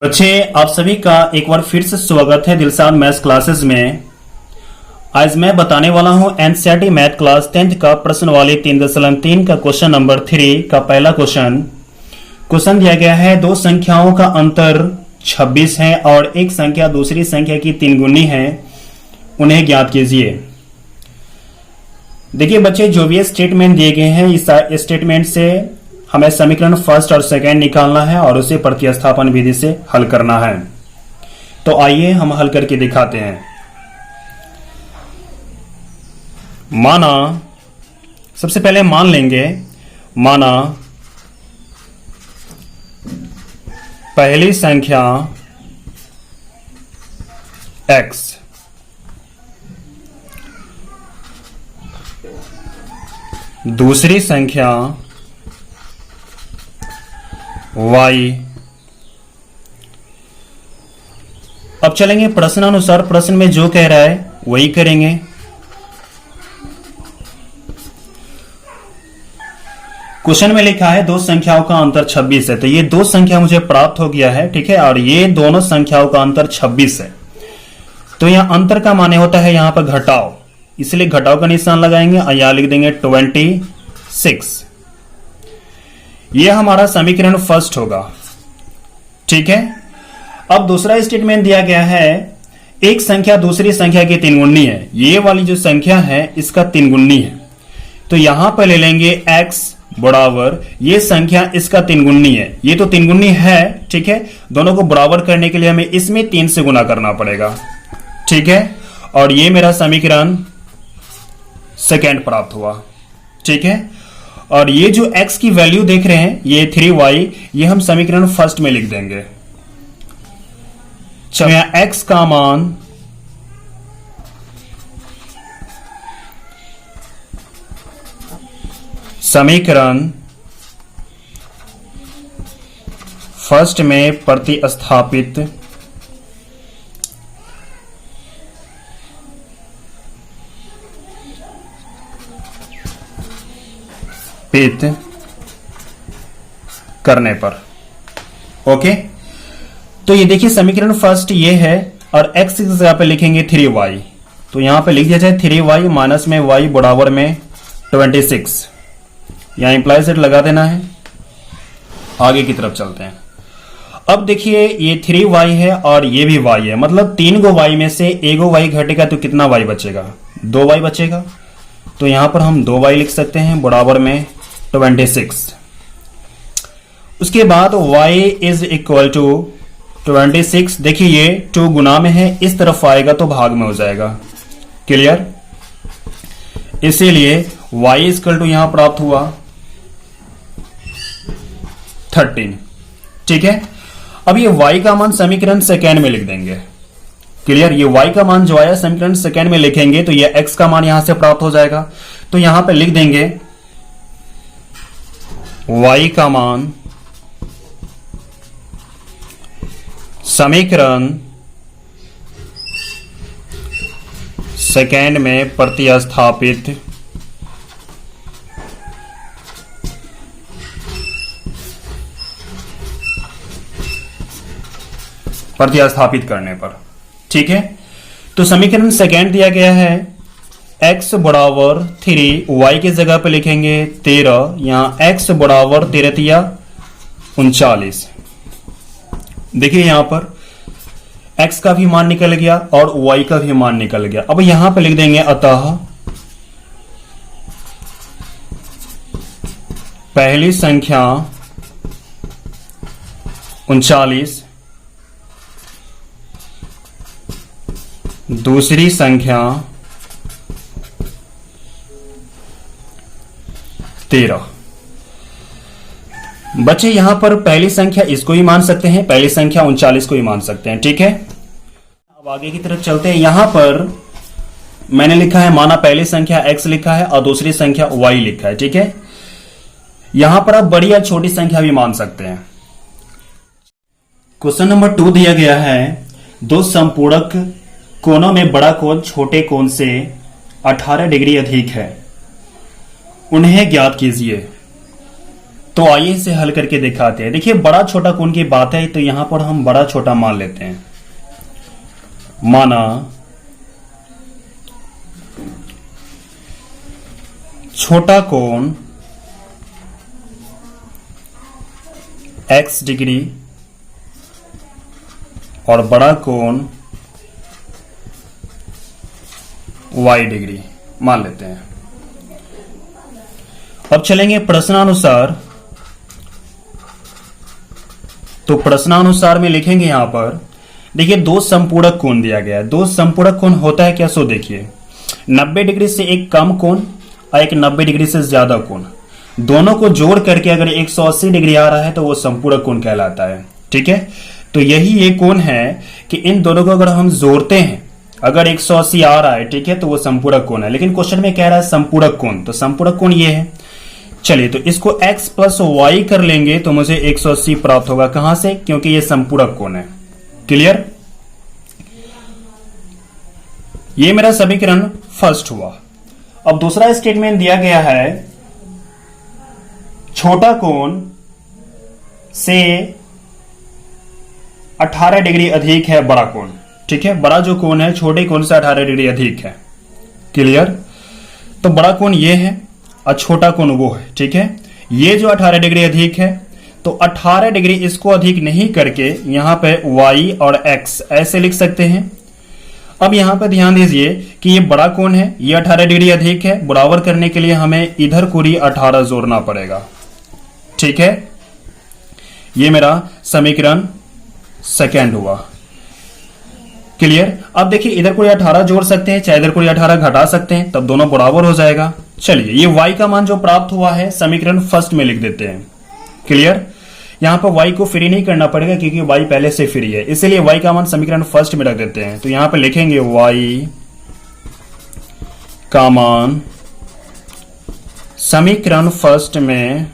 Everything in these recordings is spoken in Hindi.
बच्चे, आप सभी का एक बार फिर से स्वागत है दिलसान मैथ्स क्लासेस में। आज मैं बताने वाला हूं एनसीईआरटी मैथ क्लास 10th का प्रश्न वाले 3.3 का क्वेश्चन नंबर 3 का पहला क्वेश्चन दिया गया है। दो संख्याओं का अंतर 26 है और एक संख्या दूसरी संख्या की 3 गुनी है, उन्हें ज्ञात कीजिए। देखिए बच्चे, जो भी स्टेटमेंट दिए गए हैं इस स्टेटमेंट से हमें समीकरण फर्स्ट और सेकंड निकालना है और उसे प्रतिस्थापन विधि से हल करना है। तो आइए हम हल करके दिखाते हैं। माना, सबसे पहले मान लेंगे, माना पहली संख्या x दूसरी संख्या y। अब चलेंगे प्रश्नानुसार, प्रश्न में जो कह रहा है वही करेंगे। क्वेश्चन में लिखा है दो संख्याओं का अंतर 26 है, तो ये दो संख्या मुझे प्राप्त हो गया है, ठीक है, और ये दोनों संख्याओं का अंतर 26 है। तो यहां अंतर का माने होता है यहां पर घटाव, इसलिए घटाव का निशान लगाएंगे और यहां लिख देंगे 26। यह हमारा समीकरण फर्स्ट होगा, ठीक है। अब दूसरा स्टेटमेंट दिया गया है, एक संख्या दूसरी संख्या की 3 गुनी है। ये वाली जो संख्या है इसका 3 गुनी है, तो यहां पर ले लेंगे x बराबर ये संख्या इसका 3 गुनी है। ये तो 3 गुनी है, ठीक है। दोनों को बराबर करने के लिए हमें इसमें 3 से गुना करना पड़ेगा, ठीक है। और ये मेरा समीकरण सेकेंड प्राप्त हुआ, ठीक है। और ये जो x की वैल्यू देख रहे हैं ये 3y, ये हम समीकरण फर्स्ट में लिख देंगे। चलो यहां x का मान समीकरण फर्स्ट में प्रतिस्थापित करने पर, ओके। तो ये देखिए समीकरण फर्स्ट ये है और x की जगह पे लिखेंगे 3y, तो यहां पे लिख दिया जाए 3y माइनस में y बराबर में 26। यहां इंप्लाई सेट लगा देना है। आगे की तरफ चलते हैं। अब देखिए ये 3y है और ये भी y है, मतलब 3 गो y में से 1 गो y घटेगा तो कितना y बचेगा? 2y बचेगा। तो यहां पर हम 2y लिख सकते हैं बराबर में 26। उसके बाद y इज इक्वल टू 26। देखिए ये 2 गुना में है, इस तरफ आएगा तो भाग में हो जाएगा, क्लियर। इसीलिए y इज इक्वल टू यहां प्राप्त हुआ 13, ठीक है। अब ये y का मान समीकरण सेकेंड में लिख देंगे, क्लियर। ये y का मान जो आया समीकरण सेकेंड में लिखेंगे तो ये x का मान यहां से प्राप्त हो जाएगा। तो यहां पे लिख देंगे y का मान समीकरण सेकेंड में प्रतिस्थापित करने पर, ठीक है। तो समीकरण सेकेंड दिया गया है x बराबर 3, y की जगह पे लिखेंगे 13। यहां x बराबर 13 या 39। देखिए यहां पर x का भी मान निकल गया और y का भी मान निकल गया। अब यहां पे लिख देंगे अतः पहली संख्या 39, दूसरी संख्या 13। बच्चे यहां पर पहली संख्या इसको ही मान सकते हैं, पहली संख्या 39 को ही मान सकते हैं, ठीक है। अब आगे की तरफ चलते हैं। यहां पर मैंने लिखा है, माना पहली संख्या x लिखा है और दूसरी संख्या y लिखा है, ठीक है। यहां पर आप बड़ी या छोटी संख्या भी मान सकते हैं। क्वेश्चन नंबर 2 दिया गया है, दो समपूरक कोनों में बड़ा कोण छोटे कोण से 18 डिग्री अधिक है, उन्हें ज्ञात कीजिए। तो आइए इसे हल करके दिखाते हैं। देखिए बड़ा छोटा कोण की बात है तो यहां पर हम बड़ा छोटा मान लेते हैं। माना छोटा कोण x डिग्री और बड़ा कोण y डिग्री मान लेते हैं। अब चलेंगे प्रश्नानुसार। तो प्रश्नानुसार में लिखेंगे यहां पर, देखिए दो संपूरक कोण दिया गया है। दो संपूरक कोण होता है क्या, सो देखिए 90 डिग्री से एक कम कोण और एक 90 डिग्री से ज्यादा कोण, दोनों को जोड़ करके अगर 180 डिग्री आ रहा है तो वो संपूरक कोण कहलाता है। ठीक है, तो यही ये कोण है कि इन दोनों को अगर हम जोड़ते हैं, अगर 180 आ रहा है, ठीक है, तो वो संपूरक कोण है। लेकिन क्वेश्चन में कह रहा है संपूरक कोण, तो संपूरक कोण ये है। चलिए तो इसको x प्लस वाई कर लेंगे तो मुझे 180 प्राप्त होगा। कहां से, क्योंकि ये संपूरक कोण है। क्लियर, ये मेरा समीकरण फर्स्ट हुआ। अब दूसरा स्टेटमेंट दिया गया है, छोटा कोण से 18 डिग्री अधिक है बड़ा कोण। ठीक है, बड़ा जो कोण है छोटे कोण से 18 डिग्री अधिक है। क्लियर, तो बड़ा कोण ये है और छोटा कोण वो है। ठीक है, ये जो 18 डिग्री अधिक है तो 18 डिग्री इसको अधिक नहीं करके यहां पे y और x ऐसे लिख सकते हैं। अब यहां पर ध्यान दीजिए कि ये बड़ा कोण है, ये 18 डिग्री अधिक है। बराबर करने के लिए हमें इधर पूरी 18 जोड़ना पड़ेगा। ठीक है, ये मेरा समीकरण सेकेंड हुआ। क्लियर, अब देखिए इधर कोई 18 जोड़ सकते हैं, चाहे इधर कोई 18 घटा सकते हैं, तब दोनों बराबर हो जाएगा। चलिए ये y का मान जो प्राप्त हुआ है समीकरण फर्स्ट में लिख देते हैं। क्लियर, यहां पर y को फ्री नहीं करना पड़ेगा क्योंकि y पहले से फ्री है, इसलिए y का मान समीकरण फर्स्ट में रख देते हैं। तो यहां पर लिखेंगे y का मान समीकरण फर्स्ट में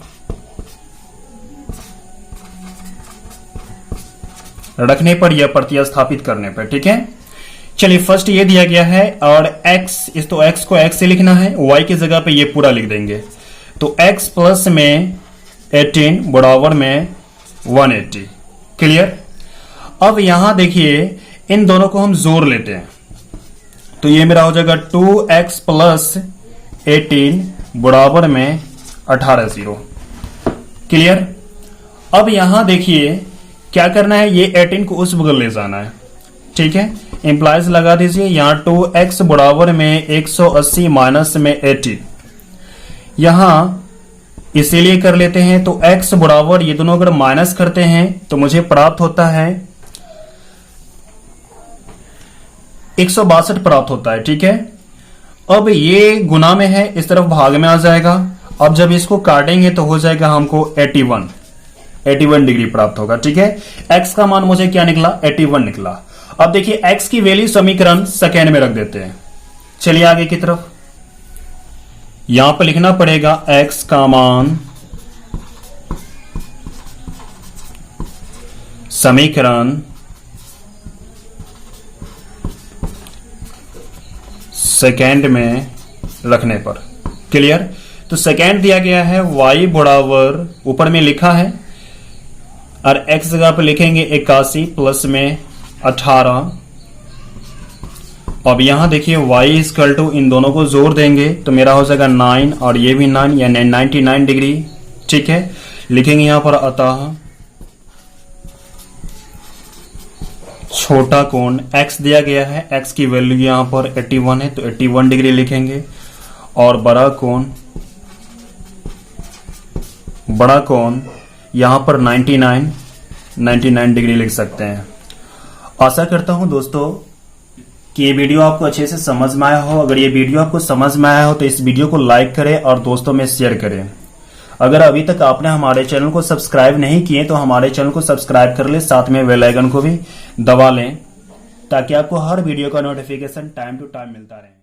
रखने पर या प्रतिस्थापित करने पर। ठीक है, चलिए फर्स्ट ये दिया गया है और x, इस तो x को x से लिखना है, y की जगह पे ये पूरा लिख देंगे। तो x प्लस में 18 बराबर में 180। क्लियर, अब यहां देखिए इन दोनों को हम जोड़ लेते हैं तो ये मेरा हो जाएगा 2x प्लस 18 बराबर में 18 0। क्लियर, अब यहां देखिए क्या करना है, ये 18 को उस बगल ले जाना है। ठीक है, इंप्लाइज लगा दीजिए, यहां 2x बराबर में 180 माइनस में 18, यहां इसीलिए कर लेते हैं। तो x बराबर, ये दोनों अगर माइनस करते हैं तो मुझे प्राप्त होता है 162 प्राप्त होता है। ठीक है, अब ये गुना में है, इस तरफ भाग में आ जाएगा। अब जब इसको काटेंगे तो हो जाएगा हमको 81 डिग्री प्राप्त होगा। ठीक है, x का मान मुझे क्या निकला, 81 निकला। अब देखिए x की वैल्यू समीकरण सेकेंड में रख देते हैं। चलिए आगे की तरफ, यहां पर लिखना पड़ेगा x का मान समीकरण सेकेंड में रखने पर। क्लियर, तो सेकेंड दिया गया है y बराबर, ऊपर में लिखा है, और x जगह पर लिखेंगे 81 प्लस में 18। अब यहां देखिए y इक्वल टू, इन दोनों को जोड़ देंगे तो मेरा हो जाएगा 9 और ये भी 9 यानी 99 डिग्री। ठीक है, लिखेंगे यहां पर अतः छोटा कोण x दिया गया है, x की वैल्यू यहां पर 81 है तो 81 डिग्री लिखेंगे, और बड़ा कोण यहां पर 99 डिग्री लिख सकते हैं। आशा करता हूं दोस्तों कि ये वीडियो आपको अच्छे से समझ में आया हो। अगर ये वीडियो आपको समझ में आया हो तो इस वीडियो को लाइक करें और दोस्तों में शेयर करें। अगर अभी तक आपने हमारे चैनल को सब्सक्राइब नहीं किए तो हमारे चैनल को सब्सक्राइब कर ले, साथ में बेल आइकन को भी दबा लें ताकि आपको हर वीडियो का नोटिफिकेशन टाइम टू टाइम मिलता रहे।